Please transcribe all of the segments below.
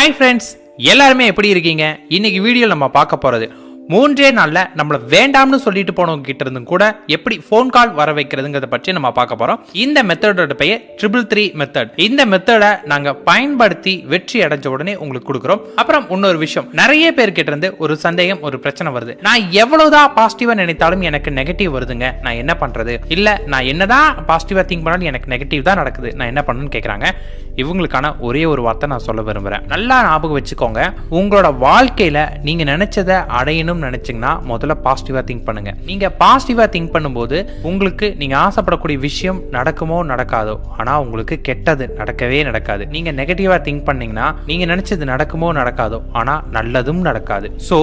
Hi friends, எல்லாருமே எப்படி இருக்கீங்க? இன்னைக்கு வீடியோவில் நம்ம பார்க்க போகிறது 3 நாள்ல நம்மள வேண்டாம்னு சொல்லிட்டு போனவங்க கிட்ட இருந்தும் கூட எப்படி ஃபோன் கால் வர வைக்கிறதுங்கிறத பற்றி நம்ம பார்க்க போறோம். இந்த மெத்தடோட பெயர் 333 மெத்தட். இந்த மெத்தடை நாங்க பயன்படுத்தி வெற்றி அடைஞ்ச உடனே உங்களுக்கு கொடுக்குறோம். அப்புறம் இன்னொரு விஷயம், நிறைய பேர் கிட்ட இருந்து ஒரு சந்தேகம், ஒரு பிரச்சனை வருது. நான் எவ்வளவுதான் பாசிட்டிவா நினைத்தாலும் எனக்கு நெகட்டிவ் வருதுங்க, நான் என்ன பண்றது? இல்ல நான் என்னதான் பாசிட்டிவா திங்க் பண்ணாலும் எனக்கு நெகட்டிவ் தான் நடக்குது, நான் என்ன பண்ணணும்னு கேட்கறாங்க. இவங்களுக்கான ஒரே ஒரு வார்த்தை நான் சொல்ல விரும்புறேன். நல்லா ஞாபகம் வச்சுக்கோங்க, உங்களோட வாழ்க்கையில நீங்க நினைச்சதை அடையணும் நினைச்சீங்கன்னா முதல்ல பாசிட்டிவா திங்க் பண்ணுங்க. நீங்க பாசிட்டிவா திங்க் பண்ணும்போது உங்களுக்கு நீங்க ஆசைப்படக்கூடிய விஷயம் நடக்குமோ நடக்காதோ, ஆனா உங்களுக்கு கெட்டது நடக்கவே நடக்காது. நீங்க நெகட்டிவா திங்க் பண்ணீங்கன்னா நீங்க நினைச்சது நடக்குமோ நடக்காதோ, ஆனா நல்லதும் நடக்காது. சோ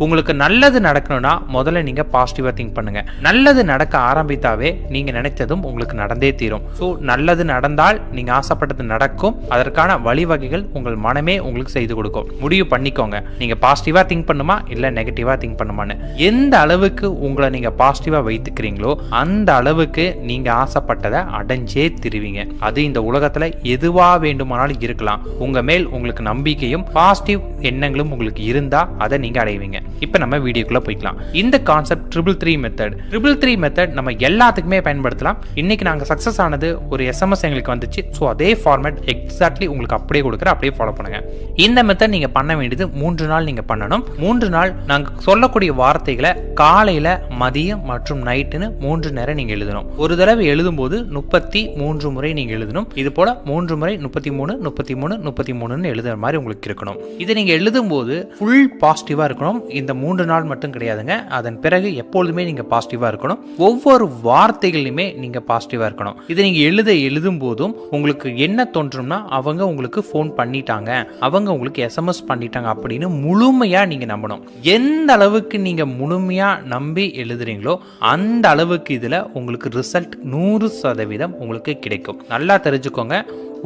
உங்களுக்கு நல்லது நடக்கணும்னா முதல்ல நீங்க பாசிட்டிவா திங்க் பண்ணுங்க. நல்லது நடக்க ஆரம்பித்தாவே நீங்க நினைத்ததும் உங்களுக்கு நடந்தே தீரும். சோ நல்லது நடந்தால் நீங்க ஆசைப்பட்டது நடக்கும். அதற்கான வழிவகைகள் உங்கள் மனமே உங்களுக்கு செய்து கொடுக்கும். முடிவு பண்ணிக்கோங்க, நீங்க பாசிட்டிவா திங்க் பண்ணுமா இல்ல நெகட்டிவா திங்க் பண்ணுமான்னு. எந்த அளவுக்கு உங்களை நீங்க பாசிட்டிவா வைத்துக்கிறீங்களோ அந்த அளவுக்கு நீங்க ஆசைப்பட்டதை அடைஞ்சே திருவீங்க. அது இந்த உலகத்துல எதுவா வேண்டுமானாலும் இருக்கலாம். உங்க மேல் உங்களுக்கு நம்பிக்கையும் பாசிட்டிவ் எண்ணங்களும் உங்களுக்கு இருந்தா அதை நீங்க அடைவீங்க. இப்ப நம்ம வீடியோக்குள்ள போய்க்கலாம். இந்த கான்செப்ட் 333 மெத்தட். 333 மெத்தட் நம்ம எல்லாத்துக்குமே பயன்படுத்தலாம். இன்னைக்கு நாங்க சக்சஸ் ஆனது ஒரு SMS எங்களுக்கு வந்துச்சு. சோ அதே ஃபார்மேட் எக்ஸாக்ட்லி உங்களுக்கு அப்படியே கொடுக்குற, அப்படியே ஃபாலோ பண்ணுங்க. இந்த மெத்தட் நீங்க பண்ண வேண்டியது 3 நாள் நீங்க பண்ணணும். 3 நாள் நாங்க சொல்லக்கூடிய வார்த்தைகளை காலையில, மதியம் மற்றும் நைட்டுன்னு 3 நேரம் நீங்க எழுதணும். ஒரு தடவை எழுதும் போது 33 முறை நீங்க எழுதணும். இது போல 3 முறை 33 33 33 எழுதுற மாதிரி உங்களுக்கு இருக்கணும். இதை நீங்க எழுதும் போது ஃபுல் பாசிட்டிவா இருக்கணும். இந்த 3 நாள் மட்டும் கிடையாதுங்க, அதன் பிறகு எப்பொழுதுமே நீங்க பாசிட்டிவா இருக்கணும். ஒவ்வொரு வார்த்தைகளிலுமே நீங்க பாசிட்டிவா இருக்கணும். இதை நீங்க எழுதும் போதும் உங்களுக்கு என்ன தோன்றும்னா அவங்க உங்களுக்கு ஃபோன் பண்ணிட்டாங்க, அவங்க உங்களுக்கு SMS பண்ணிட்டாங்க அப்படின்னு முழுமையா நீங்க நம்பணும். எந்த அளவுக்கு நீங்க முழுமையா நம்பி எழுதுறீங்களோ அந்த அளவுக்கு இதுல உங்களுக்கு ரிசல்ட் 100% உங்களுக்கு கிடைக்கும். நல்லா தெரிஞ்சுக்கோங்க,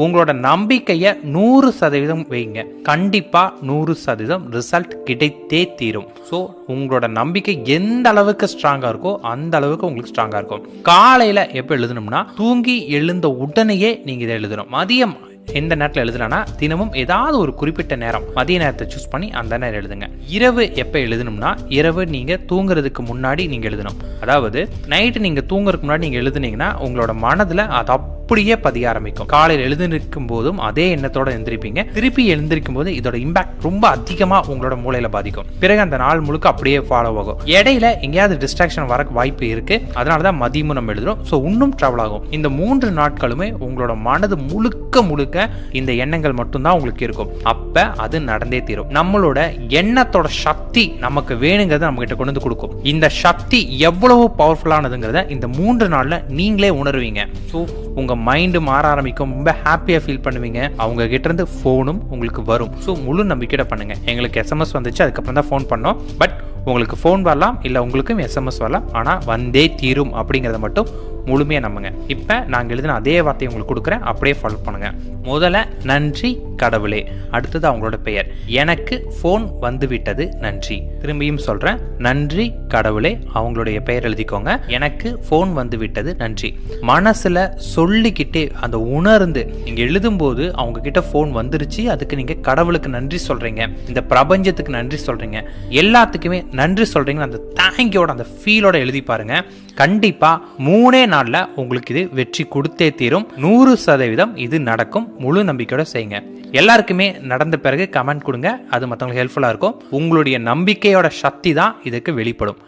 உங்களோட நம்பிக்கைய 100% வைங்க. கண்டிப்பா 100% ரிசல்ட் கிடைத்தே தீரும். ஸோ உங்களோட நம்பிக்கை எந்த அளவுக்கு ஸ்ட்ராங்கா இருக்கோ அந்த அளவுக்கு உங்களுக்கு ஸ்ட்ராங்கா இருக்கும். காலையில எப்ப எழுதணும்னா தூங்கி எழுந்த உடனேயே நீங்க இதை எழுதணும். மதியம் எந்த நேரத்தில் எழுதலனா தினமும் ஏதாவது ஒரு குறிப்பிட்ட நேரம் மதிய நேரத்தை சூஸ் பண்ணி அந்த நேரம் எழுதுங்க. இரவு எப்ப எழுதணும்னா இரவு நீங்க தூங்குறதுக்கு முன்னாடி நீங்க எழுதணும். அதாவது நைட்டு நீங்க தூங்குறதுக்கு முன்னாடி நீங்க எழுதுனீங்கன்னா உங்களோட மனதுல அது அப்படியே பதிய ஆரம்பிக்கும். காலையில் எழுந்திருக்கும் போதும் அதே எண்ணத்தோட எழுந்திருப்பீங்க. திருப்பி எழுந்திருக்கும் போது இதோட இம்பாக்ட் ரொம்ப அதிகமா உங்களோட மூளையில பாதிக்கும். பிறகு அந்த நாள் முழுக்க அப்படியே ஃபாலோ ஆகும். இடையில எங்கேயாவது டிஸ்ட்ராக்ஷன் வர வாய்ப்பு இருக்கு. அதனாலதான் மதியமும் நம்ம எழுதுறோம். ஸோ இன்னும் டிராவல் ஆகும். இந்த 3 நாட்களுமே உங்களோட மனது முழுக்க இந்த எண்ணங்கள் மட்டும்தான் உங்களுக்கு இருக்கும். அப்ப அது நடந்தே தீரும். நம்மளோட எண்ணத்தோட சக்தி நமக்கு வேணுங்கிறத நம்ம கிட்ட கொண்டு வந்து கொடுக்கும். இந்த சக்தி எவ்வளவு பவர்ஃபுல்லானதுங்கிறத இந்த 3 நாள்ல நீங்களே உணர்வீங்க. ஸோ உங்க மைண்ட் மாற ஆரம்பிக்கும். ரொம்ப ஹாப்பியா ஃபீல் பண்ணுவீங்க. அவங்க கிட்ட இருந்து போனும் உங்களுக்கு வரும். ஸோ முழு நம்பிக்கையோட பண்ணுங்க. எங்களுக்கு SMS வந்துச்சு, அதுக்கப்புறம் தான் ஃபோன் பண்ணோம். பட் உங்களுக்கு ஃபோன் வரலாம், இல்ல உங்களுக்கும் SMS வரலாம், ஆனா வந்தே தீரும் அப்படிங்கறத மட்டும் முழுமையா நம்புங்க. இப்ப நாங்க எழுதின அதே வார்த்தையை உங்களுக்கு கொடுக்குறேன், அப்படியே ஃபாலோ பண்ணுங்க. முதல்ல நன்றி கடவுளே, அடுத்தது அவங்களோட பெயர். எனக்கு ஃபோன் வந்து விட்டது நன்றி. திரும்பியும் சொல்றேன், நன்றி கடவுளே, அவங்களுடைய பெயர் எழுதிக்கோங்க. எனக்கு ஃபோன் வந்து விட்டது நன்றி. மனசுல சொல்லிக்கிட்டே அந்த உணர்ந்து நீங்க எழுதும் போது அவங்க கிட்ட ஃபோன் வந்துருச்சு, அதுக்கு நீங்க கடவுளுக்கு நன்றி சொல்றீங்க, இந்த பிரபஞ்சத்துக்கு நன்றி சொல்றீங்க, எல்லாத்துக்குமே நன்றி சொல்றீங்க. அந்த தேங்க்யோட அந்த ஃபீலோட எழுதி பாருங்க. கண்டிப்பா 3 நாள்ல உங்களுக்கு இது வெற்றி கொடுத்தே தீரும். 100% இது நடக்கும். முழு நம்பிக்கையோட செய்யுங்க. எல்லாருக்குமே நடந்த பிறகு கமெண்ட் கொடுங்க, அது மற்றவங்களுக்கு ஹெல்ப்ஃபுல்லா இருக்கும். உங்களுடைய நம்பிக்கையோட சக்தி தான் இதுக்கு வெளிப்படும்.